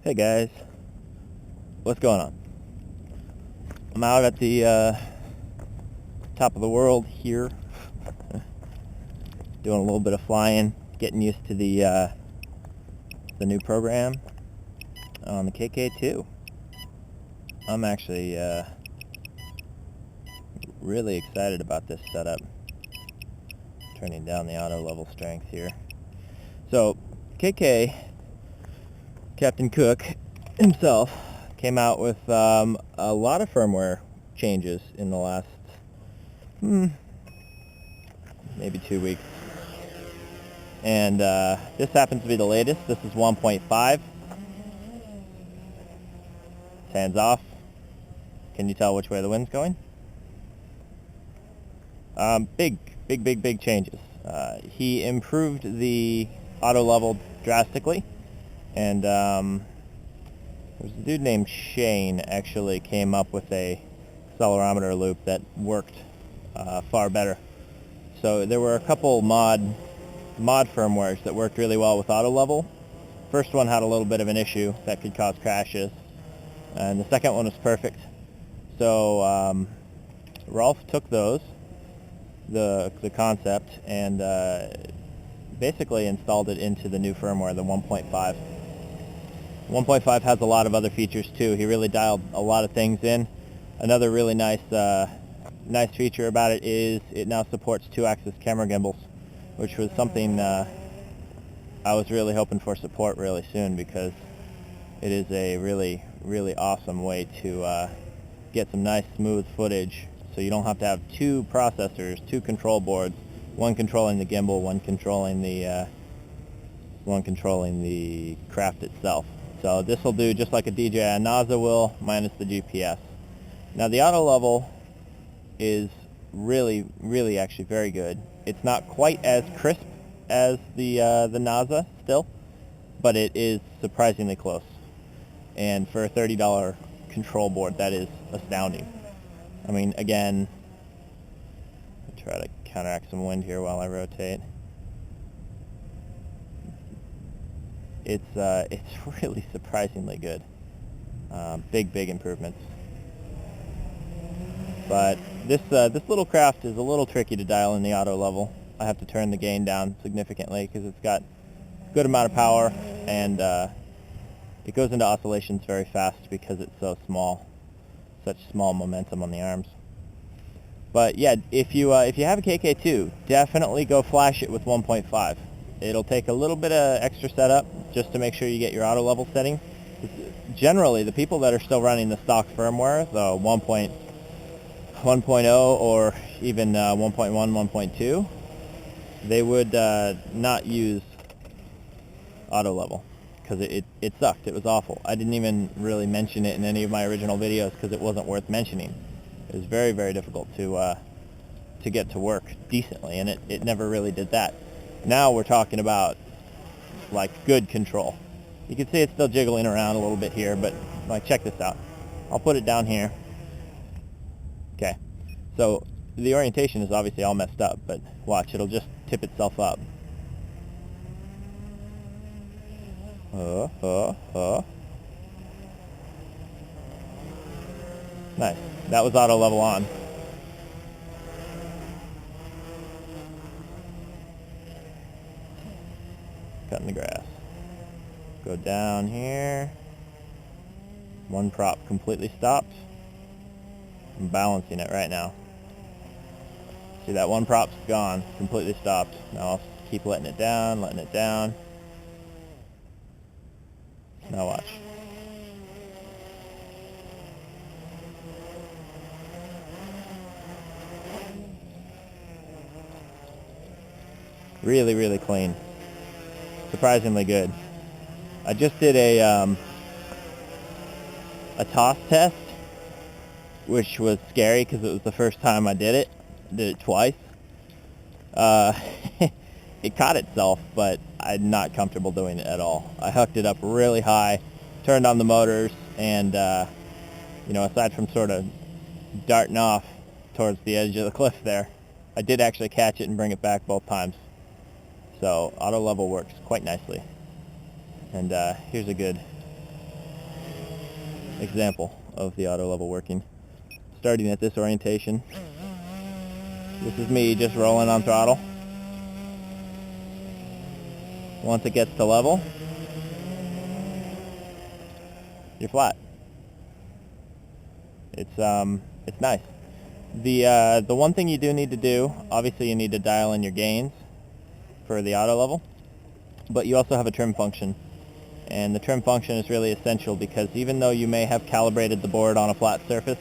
Hey guys, what's going on? I'm out at the top of the world here, doing a little bit of flying, getting used to the new program on the KK2. I'm actually really excited about this setup. Turning down the auto level strength here. So KK, Captain Cook himself, came out with a lot of firmware changes in the last maybe 2 weeks. And this happens to be the latest. This is 1.5. Hands off. Can you tell which way the wind's going? Big changes. He improved the auto level drastically, and there's a dude named Shane actually came up with a accelerometer loop that worked far better. So there were a couple mod firmwares that worked really well with auto level. First one had a little bit of an issue that could cause crashes, and the second one was perfect. So Rolf took those, the concept, and basically installed it into the new firmware, the 1.5. 1.5 has a lot of other features too. He really dialed a lot of things in. Another really nice feature about it is it now supports 2-axis camera gimbals, which was something I was really hoping for support really soon, because it is a really awesome way to get some nice smooth footage, so you don't have to have two processors, two control boards, one controlling the gimbal, one controlling the craft itself. So this will do just like a DJI NASA will, minus the GPS. Now the auto level is really actually very good. It's not quite as crisp as the NASA still, but it is surprisingly close. And for a $30 control board, that is astounding. I mean, again, I'll try to counteract some wind here while I rotate. It's really surprisingly good. Big improvements. But this little craft is a little tricky to dial in the auto level. I have to turn the gain down significantly because it's got a good amount of power, and it goes into oscillations very fast because it's so small, such small momentum on the arms. But yeah, if you have a KK2, definitely go flash it with 1.5. It'll take a little bit of extra setup just to make sure you get your auto level setting. Generally, the people that are still running the stock firmware, the 1.0 or even 1.1, 1.2, they would not use auto level because it sucked. It was awful. I didn't even really mention it in any of my original videos because it wasn't worth mentioning. It was very difficult to get to work decently, and it never really did that. Now we're talking about like good control. You can see it's still jiggling around a little bit here, but like, check this out. I'll put it down here. Okay, so the orientation is obviously all messed up, but watch, it'll just tip itself up. Nice. That was auto level on. Cutting the grass. Go down here. One prop completely stopped. I'm balancing it right now. See, that one prop's gone, completely stopped. Now I'll keep letting it down. Now watch. Really clean. Surprisingly good. I just did a toss test, which was scary because it was the first time I did it. Did it twice. It caught itself, but I'm not comfortable doing it at all. I hooked it up really high, turned on the motors, and aside from sort of darting off towards the edge of the cliff there, I did actually catch it and bring it back both times. So auto level works quite nicely. And here's a good example of the auto level working. Starting at this orientation. This is me just rolling on throttle. Once it gets to level, you're flat. It's nice. The one thing you do need to do, obviously you need to dial in your gains for the auto level, but you also have a trim function. And the trim function is really essential because even though you may have calibrated the board on a flat surface,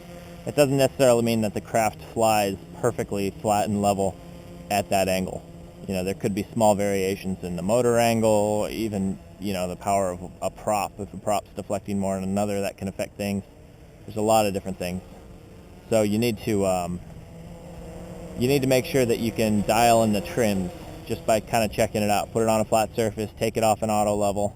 it doesn't necessarily mean that the craft flies perfectly flat and level at that angle. You know, there could be small variations in the motor angle, even, you know, the power of a prop. If a prop's deflecting more than another, that can affect things. There's a lot of different things. So you need to make sure that you can dial in the trims just by kind of checking it out. Put it on a flat surface, take it off an auto level.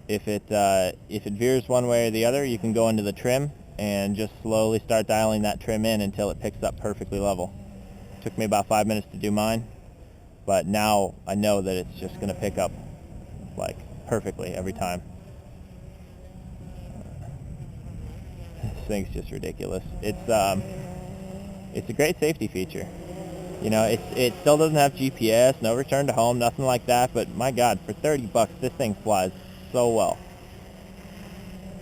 If it veers one way or the other, you can go into the trim and just slowly start dialing that trim in until it picks up perfectly level. Took me about 5 minutes to do mine, but now I know that it's just going to pick up like perfectly every time. This thing's just ridiculous. It's a great safety feature. You know, it still doesn't have GPS, no return to home, nothing like that, but my God, for 30 bucks, this thing flies so well.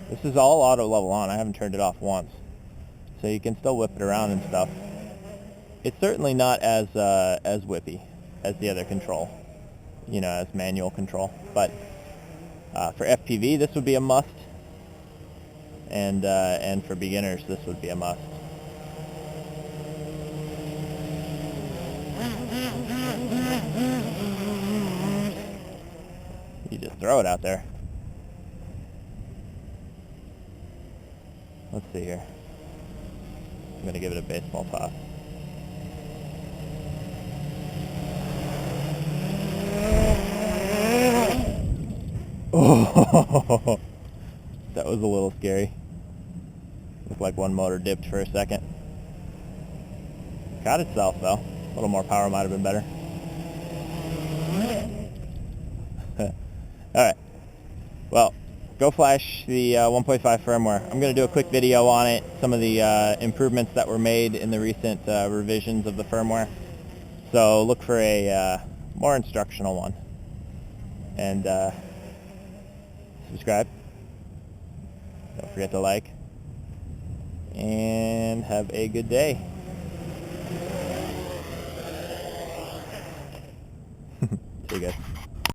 This is all auto level on. I haven't turned it off once. So you can still whip it around and stuff. It's certainly not as whippy as the other control, you know, as manual control. But for FPV, this would be a must. And for beginners, this would be a must. You just throw it out there. Let's see here. I'm going to give it a baseball toss. Oh, that was a little scary. Looked like one motor dipped for a second. Caught itself though. A little more power might have been better. Alright. Well, go flash the 1.5 firmware. I'm going to do a quick video on it, some of the improvements that were made in the recent revisions of the firmware. So look for a more instructional one. And subscribe. Don't forget to like. And have a good day. See you guys.